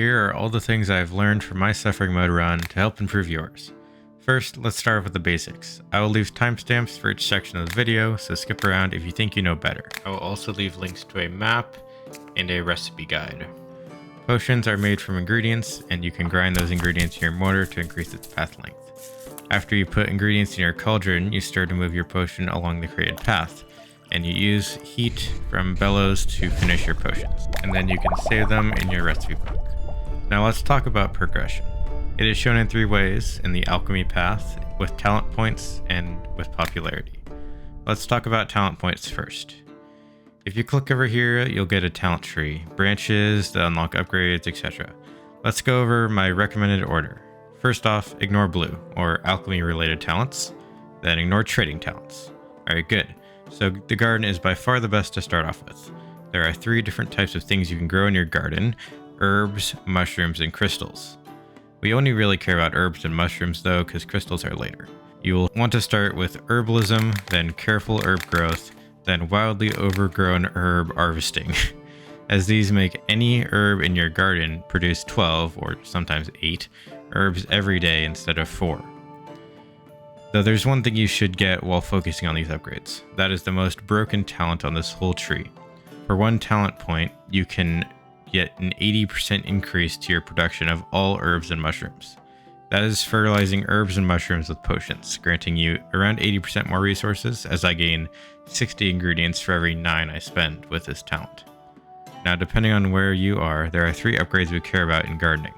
Here are all the things I've learned from my suffering mode run to help improve yours. First, let's start with the basics. I will leave timestamps for each section of the video, so skip around if you think you know better. I will also leave links to a map and a recipe guide. Potions are made from ingredients, and you can grind those ingredients in your mortar to increase its path length. After you put ingredients in your cauldron, you start to move your potion along the created path, and you use heat from bellows to finish your potions, and then you can save them in your recipe book. Now let's talk about progression. It is shown in 3 ways in the alchemy path, with talent points and with popularity. Let's talk about talent points first. If you click over here, you'll get a talent tree, branches that unlock upgrades, etc. Let's go over my recommended order. First off, ignore blue, or alchemy related talents, then ignore trading talents. Alright, good. So the garden is by far the best to start off with. There are 3 different types of things you can grow in your garden: herbs, mushrooms, and crystals. We only really care about herbs and mushrooms though, because crystals are later. You will want to start with herbalism, then careful herb growth, then wildly overgrown herb harvesting, as these make any herb in your garden produce 12, or sometimes 8, herbs every day instead of 4. Though there's one thing you should get while focusing on these upgrades. That is the most broken talent on this whole tree. For 1 talent point, you can get an 80% increase to your production of all herbs and mushrooms. That is fertilizing herbs and mushrooms with potions, granting you around 80% more resources, as I gain 60 ingredients for every 9 I spend with this talent. Now, depending on where you are, there are 3 upgrades we care about in gardening.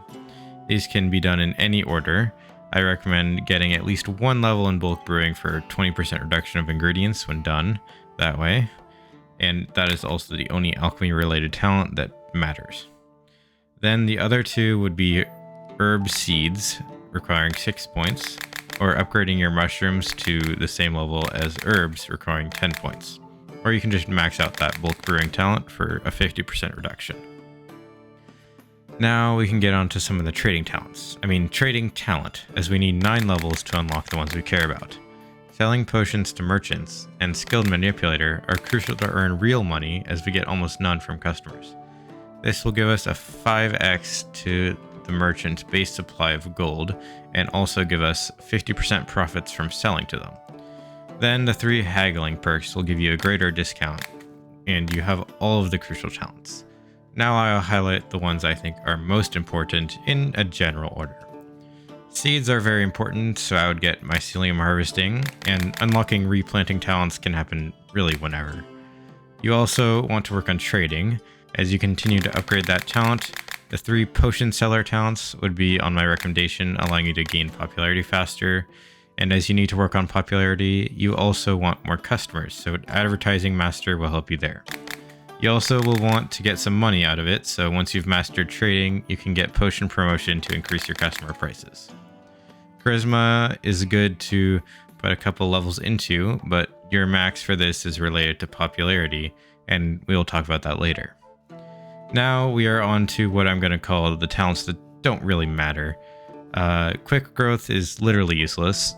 These can be done in any order. I recommend getting at least 1 level in bulk brewing for 20% reduction of ingredients when done that way, and that is also the only alchemy related talent that matters. Then the other 2 would be herb seeds, requiring 6 points, or upgrading your mushrooms to the same level as herbs, requiring 10 points. Or you can just max out that bulk brewing talent for a 50% reduction. Now we can get on to some of the trading talents. Trading talent, as we need 9 levels to unlock the ones we care about. Selling potions to merchants and skilled manipulator are crucial to earn real money, as we get almost none from customers. This will give us a 5x to the merchant's base supply of gold, and also give us 50% profits from selling to them. Then the 3 haggling perks will give you a greater discount, and you have all of the crucial talents. Now I'll highlight the ones I think are most important in a general order. Seeds are very important, so I would get mycelium harvesting, and unlocking replanting talents can happen really whenever. You also want to work on trading. As you continue to upgrade that talent, the 3 potion seller talents would be on my recommendation, allowing you to gain popularity faster. And as you need to work on popularity, you also want more customers, so advertising master will help you there. You also will want to get some money out of it, so once you've mastered trading, you can get potion promotion to increase your customer prices. Charisma is good to put a couple levels into, but your max for this is related to popularity, and we'll talk about that later. Now we are on to what I'm going to call the talents that don't really matter. Quick growth is literally useless,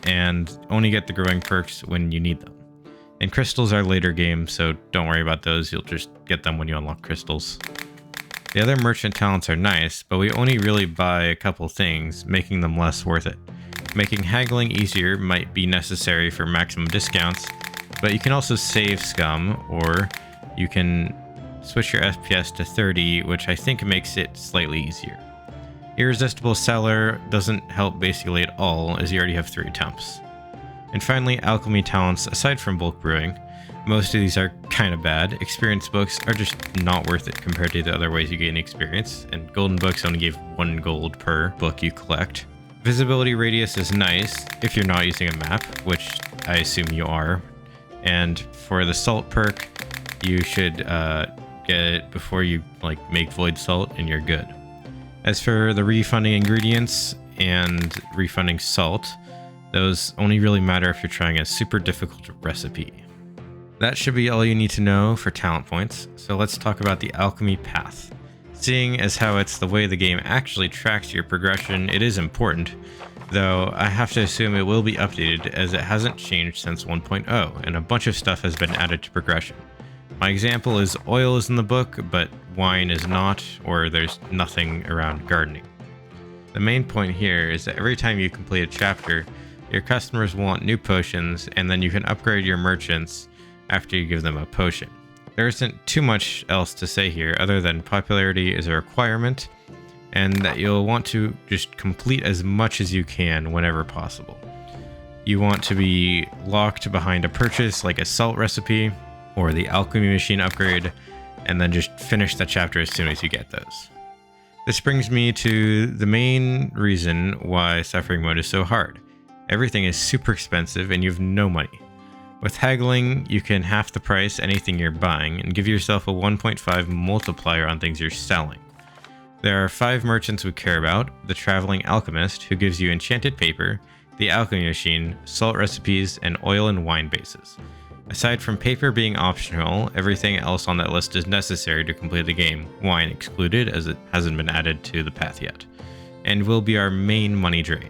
and only get the growing perks when you need them. And crystals are later game, so don't worry about those, you'll just get them when you unlock crystals. The other merchant talents are nice, but we only really buy a couple things, making them less worth it. Making haggling easier might be necessary for maximum discounts, but you can also save scum, or you can switch your FPS to 30, which I think makes it slightly easier. Irresistible Seller doesn't help basically at all, as you already have 3 attempts. And finally, alchemy talents, aside from bulk brewing, most of these are kind of bad. Experience books are just not worth it compared to the other ways you gain experience, and golden books only give 1 gold per book you collect. Visibility radius is nice if you're not using a map, which I assume you are. And for the salt perk, you should get it before you make void salt, and you're good. As for the refunding ingredients and refunding salt, those only really matter if you're trying a super difficult recipe. That should be all you need to know for talent points, so let's talk about the alchemy path. Seeing as how it's the way the game actually tracks your progression, it is important, though I have to assume it will be updated as it hasn't changed since 1.0, and a bunch of stuff has been added to progression. My example is oil is in the book, but wine is not, or there's nothing around gardening. The main point here is that every time you complete a chapter, your customers want new potions, and then you can upgrade your merchants after you give them a potion. There isn't too much else to say here other than popularity is a requirement, and that you'll want to just complete as much as you can whenever possible. You want to be locked behind a purchase like a salt recipe or the alchemy machine upgrade, and then just finish that chapter as soon as you get those. This brings me to the main reason why suffering mode is so hard. Everything is super expensive and you have no money. With haggling, you can half the price anything you're buying and give yourself a 1.5 multiplier on things you're selling. There are 5 merchants we care about: the traveling alchemist, who gives you enchanted paper, the alchemy machine, salt recipes, and oil and wine bases. Aside from paper being optional, everything else on that list is necessary to complete the game, wine excluded as it hasn't been added to the path yet, and will be our main money drain.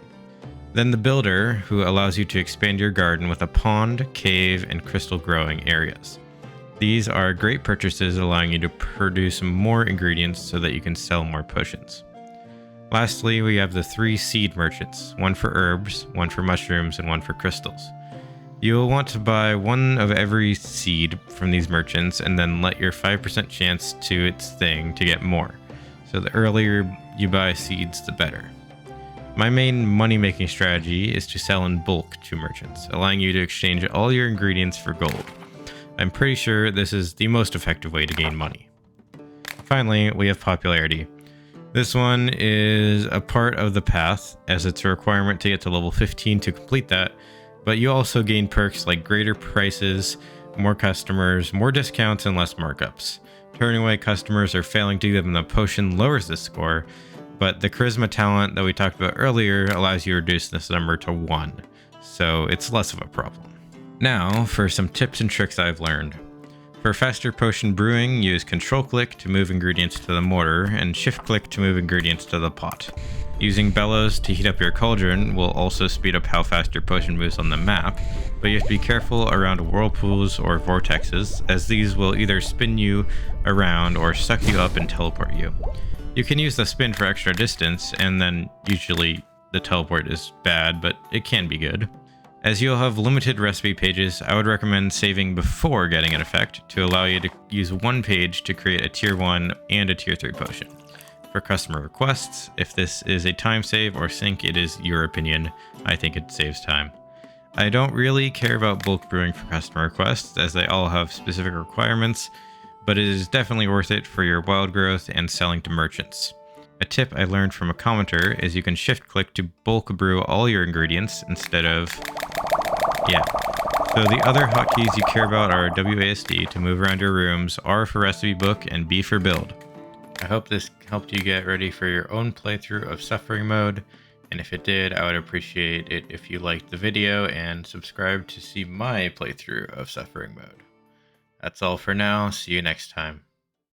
Then the builder, who allows you to expand your garden with a pond, cave, and crystal growing areas. These are great purchases, allowing you to produce more ingredients so that you can sell more potions. Lastly, we have the 3 seed merchants, one for herbs, one for mushrooms, and one for crystals. You will want to buy one of every seed from these merchants and then let your 5% chance to its thing to get more. So the earlier you buy seeds, the better. My main money-making strategy is to sell in bulk to merchants, allowing you to exchange all your ingredients for gold. I'm pretty sure this is the most effective way to gain money. Finally, we have popularity. This one is a part of the path, as it's a requirement to get to level 15 to complete that, but you also gain perks like greater prices, more customers, more discounts, and less markups. Turning away customers or failing to give them a potion lowers this score, but the charisma talent that we talked about earlier allows you to reduce this number to 1, so it's less of a problem. Now, for some tips and tricks I've learned. For faster potion brewing, use control click to move ingredients to the mortar and shift click to move ingredients to the pot. Using bellows to heat up your cauldron will also speed up how fast your potion moves on the map, but you have to be careful around whirlpools or vortexes, as these will either spin you around or suck you up and teleport you. You can use the spin for extra distance, and then usually the teleport is bad, but it can be good. As you'll have limited recipe pages, I would recommend saving before getting an effect to allow you to use one page to create a tier 1 and a tier 3 potion. For customer requests, if this is a time save or sync, it is your opinion. I think it saves time. I don't really care about bulk brewing for customer requests, as they all have specific requirements, but it is definitely worth it for your wild growth and selling to merchants. A tip I learned from a commenter is you can shift click to bulk brew all your ingredients instead of... yeah. So the other hotkeys you care about are WASD to move around your rooms, R for recipe book, and B for build. I hope this helped you get ready for your own playthrough of Suffering Mode, and if it did, I would appreciate it if you liked the video and subscribed to see my playthrough of Suffering Mode. That's all for now. See you next time.